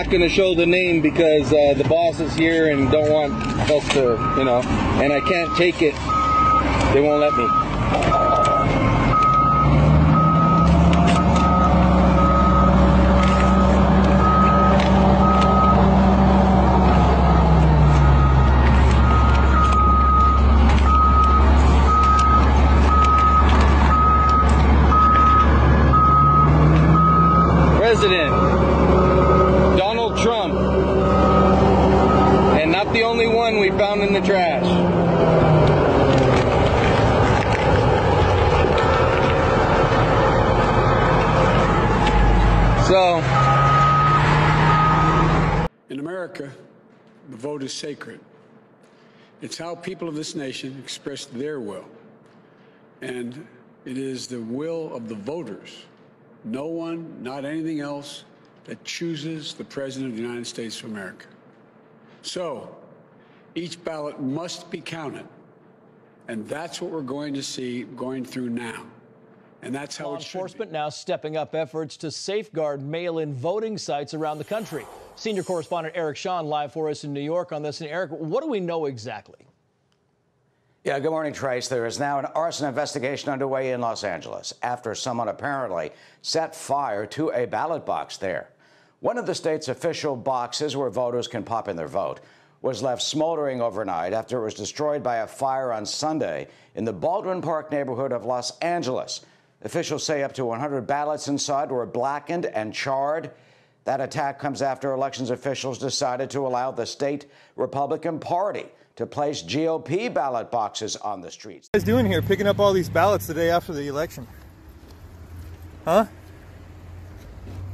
not going to show the name because the boss is here and don't want us to, you know, and I can't take it. They won't let me. President Donald Trump, and not the only one we found in the trash. So, in America, the vote is sacred. It's how people of this nation express their will, and it is the will of the voters. No one, not anything else, that chooses the President of the United States of America. So, each ballot must be counted. And that's what we're going to see going through now. And that's how it should be. Law enforcement now stepping up efforts to safeguard mail-in voting sites around the country. Senior correspondent Eric Shawn live for us in New York on this. And Eric, what do we know exactly? Yeah, good morning, Trace. There is now an arson investigation underway in Los Angeles after someone apparently set fire to a ballot box there. One of the state's official boxes where voters can pop in their vote was left smoldering overnight after it was destroyed by a fire on Sunday in the Baldwin Park neighborhood of Los Angeles. Officials say up to 100 ballots inside were blackened and charred. That attack comes after elections officials decided to allow the state Republican Party to place GOP ballot boxes on the streets. What are you guys doing here, picking up all these ballots the day after the election? Huh?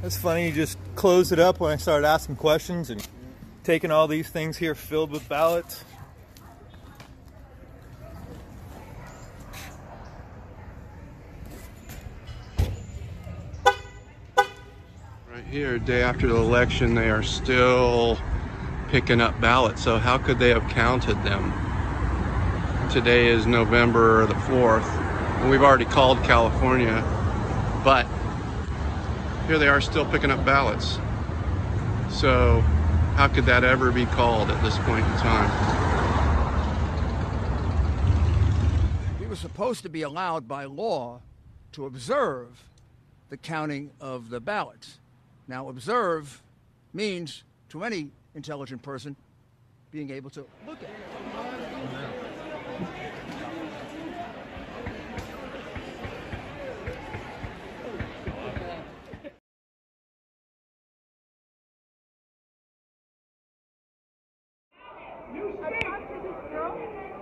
That's funny, you just closed it up when I started asking questions and taking all these things here filled with ballots. Right here, day after the election, they are still picking up ballots. So how could they have counted them? Today is November the 4th, and we've already called California, but here they are still picking up ballots. So how could that ever be called at this point in time? We were supposed to be allowed by law to observe the counting of the ballots. Now, observe means, to any intelligent person, being able to look at it.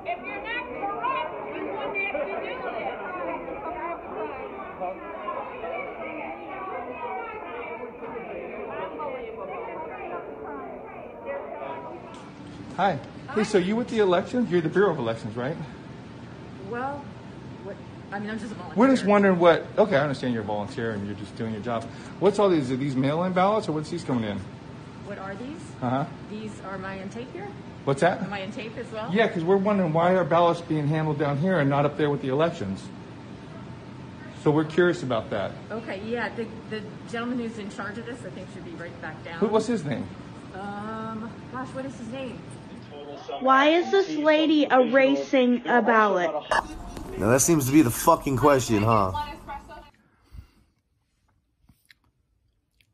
If you're not correct, you wouldn't have to do this. Hi. Hey, so you with the elections? You're the Bureau of Elections, right? Well, I'm just a volunteer. We're just wondering what, okay, I understand you're a volunteer and you're just doing your job. What's all these? Are these mail-in ballots or what's these coming in? What are these? Uh-huh. These are my in tape here? What's that? Am I in tape as well? Yeah, because we're wondering why are ballots being handled down here and not up there with the elections. So we're curious about that. Okay, yeah, the gentleman who's in charge of this, I think, should be right back down. What's his name? Gosh, what is his name? Why is this lady erasing a ballot? Now that seems to be the fucking question, huh?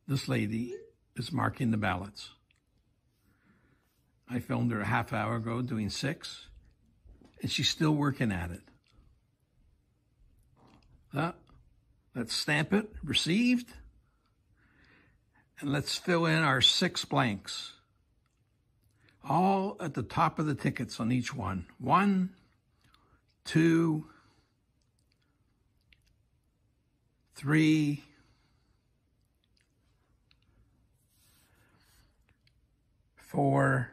This lady is marking the ballots. I filmed her a half hour ago doing 6, and she's still working at it. Let's stamp it, received, and let's fill in our 6 blanks. All at the top of the tickets on each one. 1, 2, 3, 4,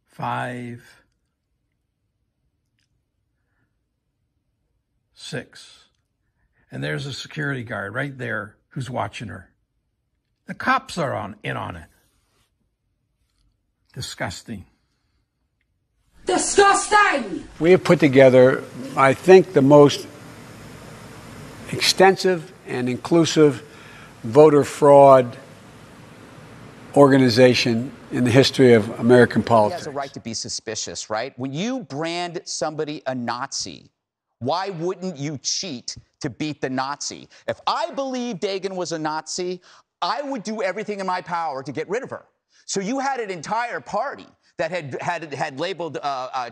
5, 6. And there's a security guard right there who's watching her. The cops are in on it. Disgusting. Disgusting! We have put together, I think, the most extensive and inclusive voter fraud organization in the history of American politics. He has a right to be suspicious, right? When you brand somebody a Nazi, why wouldn't you cheat to beat the Nazi? If I believed Dagan was a Nazi, I would do everything in my power to get rid of her. So you had an entire party that had labeled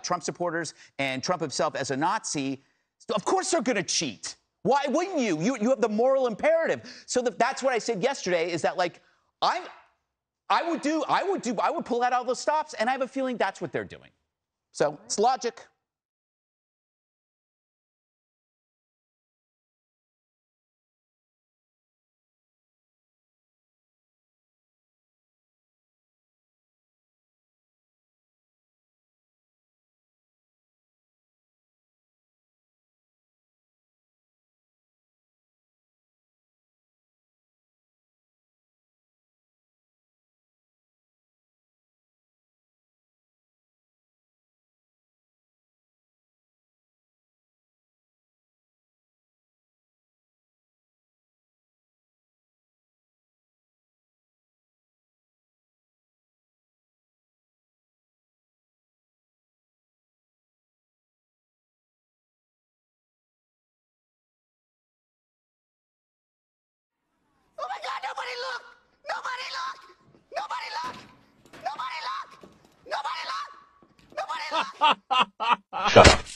Trump supporters and Trump himself as a Nazi. Of course they're going to cheat. Why wouldn't you? You have the moral imperative. So that's what I said yesterday, is that, like, I would pull out all those stops, and I have a feeling that's what they're doing. So it's logic. Oh my God, nobody look! Nobody look! Nobody look! Nobody look! Nobody look! Nobody look! Shut up.